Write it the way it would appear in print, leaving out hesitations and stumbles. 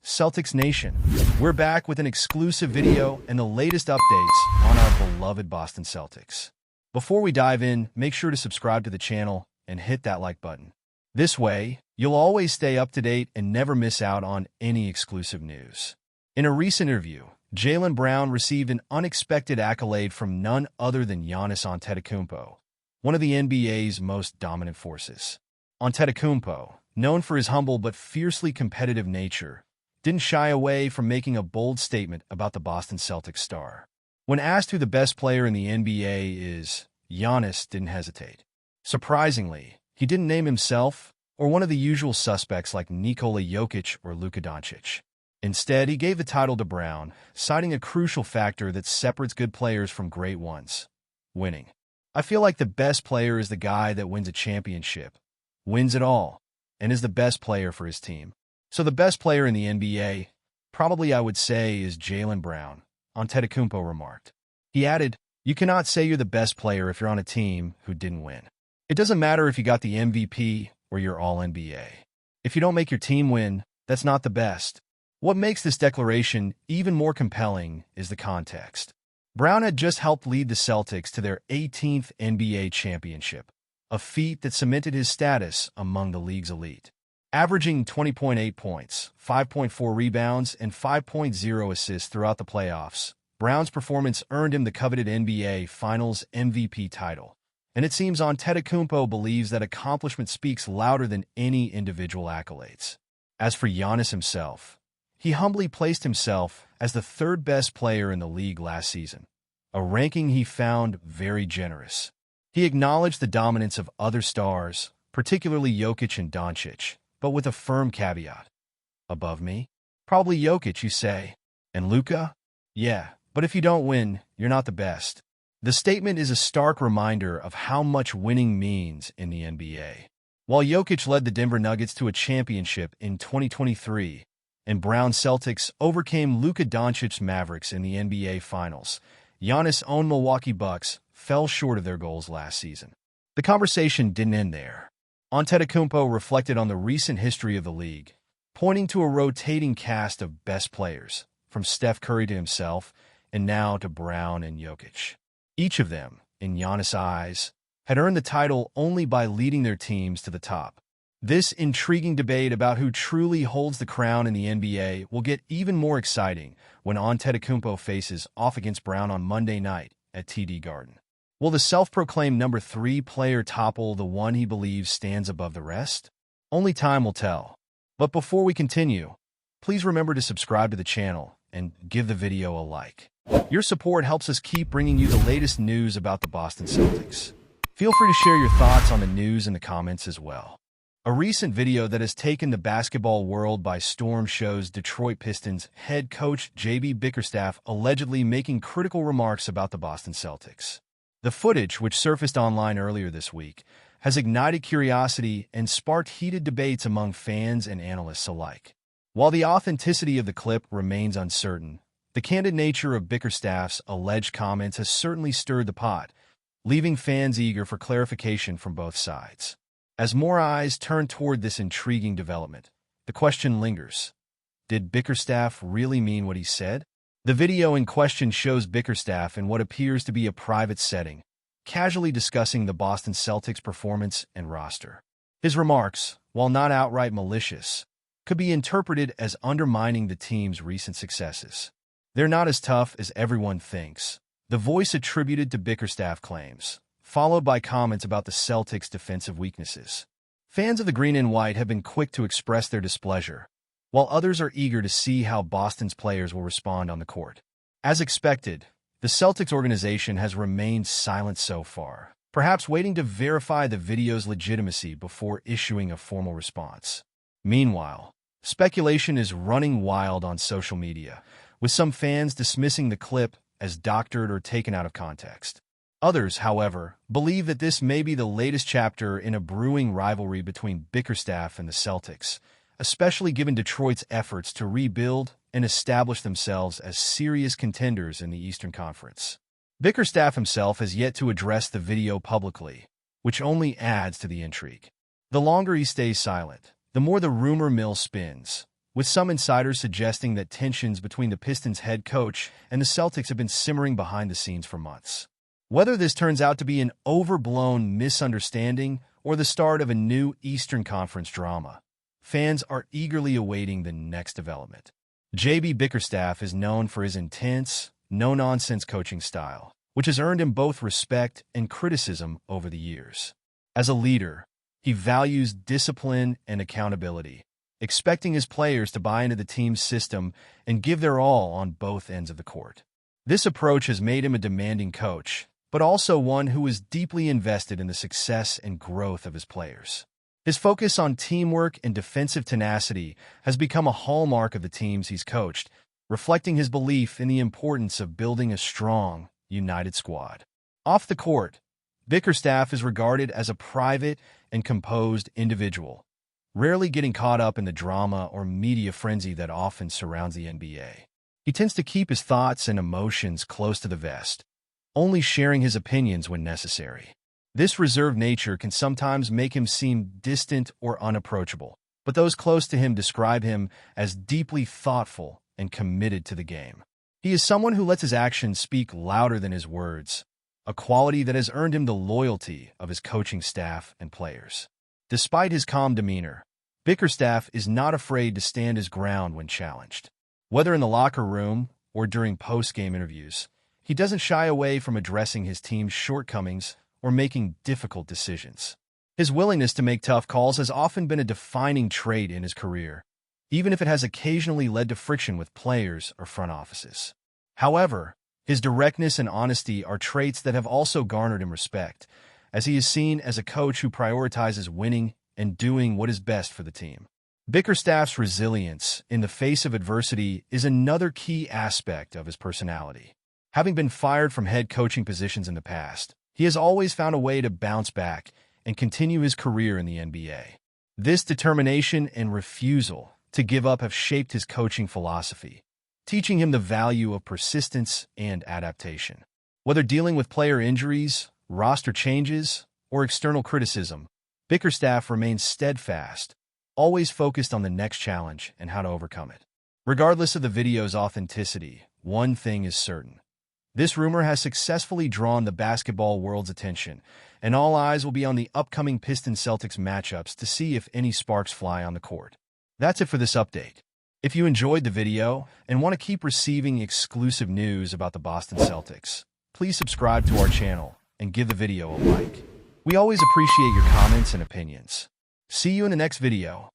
Celtics Nation. We're back with an exclusive video and the latest updates on our beloved Boston Celtics. Before we dive in, make sure to subscribe to the channel and hit that like button. This way, you'll always stay up to date and never miss out on any exclusive news. In a recent interview, Jaylen Brown received an unexpected accolade from none other than Giannis Antetokounmpo, one of the NBA's most dominant forces. Antetokounmpo, known for his humble but fiercely competitive nature, didn't shy away from making a bold statement about the Boston Celtics star. When asked who the best player in the NBA is, Giannis didn't hesitate. Surprisingly, he didn't name himself or one of the usual suspects like Nikola Jokic or Luka Doncic. Instead, he gave the title to Brown, citing a crucial factor that separates good players from great ones: winning. "I feel like the best player is the guy that wins a championship, wins it all, and is the best player for his team. So the best player in the NBA, probably I would say, is Jaylen Brown," Antetokounmpo remarked. He added, "You cannot say you're the best player if you're on a team who didn't win. It doesn't matter if you got the MVP or you're All-NBA. If you don't make your team win, that's not the best." What makes this declaration even more compelling is the context. Brown had just helped lead the Celtics to their 18th NBA championship, a feat that cemented his status among the league's elite. Averaging 20.8 points, 5.4 rebounds, and 5.0 assists throughout the playoffs, Brown's performance earned him the coveted NBA Finals MVP title. And it seems Antetokounmpo believes that accomplishment speaks louder than any individual accolades. As for Giannis himself, he humbly placed himself as the third best player in the league last season, a ranking he found very generous. He acknowledged the dominance of other stars, particularly Jokic and Doncic, but with a firm caveat. "Above me? Probably Jokic, you say. And Luka? Yeah, but if you don't win, you're not the best." The statement is a stark reminder of how much winning means in the NBA. While Jokic led the Denver Nuggets to a championship in 2023, and Brown's Celtics overcame Luka Doncic's Mavericks in the NBA Finals, Giannis' own Milwaukee Bucks fell short of their goals last season. The conversation didn't end there. Antetokounmpo reflected on the recent history of the league, pointing to a rotating cast of best players, from Steph Curry to himself, and now to Brown and Jokic. Each of them, in Giannis' eyes, had earned the title only by leading their teams to the top. This intriguing debate about who truly holds the crown in the NBA will get even more exciting when Antetokounmpo faces off against Brown on Monday night at TD Garden. Will the self-proclaimed number 3 player topple the one he believes stands above the rest? Only time will tell. But before we continue, please remember to subscribe to the channel and give the video a like. Your support helps us keep bringing you the latest news about the Boston Celtics. Feel free to share your thoughts on the news in the comments as well. A recent video that has taken the basketball world by storm shows Detroit Pistons head coach J.B. Bickerstaff allegedly making critical remarks about the Boston Celtics. The footage, which surfaced online earlier this week, has ignited curiosity and sparked heated debates among fans and analysts alike. While the authenticity of the clip remains uncertain, the candid nature of Bickerstaff's alleged comments has certainly stirred the pot, leaving fans eager for clarification from both sides. As more eyes turn toward this intriguing development, the question lingers: did Bickerstaff really mean what he said? The video in question shows Bickerstaff in what appears to be a private setting, casually discussing the Boston Celtics' performance and roster. His remarks, while not outright malicious, could be interpreted as undermining the team's recent successes. "They're not as tough as everyone thinks," the voice attributed to Bickerstaff claims, followed by comments about the Celtics' defensive weaknesses. Fans of the green and white have been quick to express their displeasure, while others are eager to see how Boston's players will respond on the court. As expected, the Celtics organization has remained silent so far, perhaps waiting to verify the video's legitimacy before issuing a formal response. Meanwhile, speculation is running wild on social media, with some fans dismissing the clip as doctored or taken out of context. Others, however, believe that this may be the latest chapter in a brewing rivalry between Bickerstaff and the Celtics, especially given Detroit's efforts to rebuild and establish themselves as serious contenders in the Eastern Conference. Bickerstaff himself has yet to address the video publicly, which only adds to the intrigue. The longer he stays silent, the more the rumor mill spins, with some insiders suggesting that tensions between the Pistons head coach and the Celtics have been simmering behind the scenes for months. Whether this turns out to be an overblown misunderstanding or the start of a new Eastern Conference drama, fans are eagerly awaiting the next development. J.B. Bickerstaff is known for his intense, no-nonsense coaching style, which has earned him both respect and criticism over the years. As a leader, he values discipline and accountability, expecting his players to buy into the team's system and give their all on both ends of the court. This approach has made him a demanding coach, but also one who is deeply invested in the success and growth of his players. His focus on teamwork and defensive tenacity has become a hallmark of the teams he's coached, reflecting his belief in the importance of building a strong, united squad. Off the court, Bickerstaff is regarded as a private and composed individual, rarely getting caught up in the drama or media frenzy that often surrounds the NBA. He tends to keep his thoughts and emotions close to the vest, only sharing his opinions when necessary. This reserved nature can sometimes make him seem distant or unapproachable, but those close to him describe him as deeply thoughtful and committed to the game. He is someone who lets his actions speak louder than his words, a quality that has earned him the loyalty of his coaching staff and players. Despite his calm demeanor, Bickerstaff is not afraid to stand his ground when challenged. Whether in the locker room or during post-game interviews, he doesn't shy away from addressing his team's shortcomings or making difficult decisions. His willingness to make tough calls has often been a defining trait in his career, even if it has occasionally led to friction with players or front offices. However, his directness and honesty are traits that have also garnered him respect, as he is seen as a coach who prioritizes winning and doing what is best for the team. Bickerstaff's resilience in the face of adversity is another key aspect of his personality. Having been fired from head coaching positions in the past, he has always found a way to bounce back and continue his career in the NBA. This determination and refusal to give up have shaped his coaching philosophy, teaching him the value of persistence and adaptation. Whether dealing with player injuries, roster changes, or external criticism, Bickerstaff remains steadfast, always focused on the next challenge and how to overcome it. Regardless of the video's authenticity, one thing is certain. This rumor has successfully drawn the basketball world's attention, and all eyes will be on the upcoming Pistons-Celtics matchups to see if any sparks fly on the court. That's it for this update. If you enjoyed the video and want to keep receiving exclusive news about the Boston Celtics, please subscribe to our channel and give the video a like. We always appreciate your comments and opinions. See you in the next video.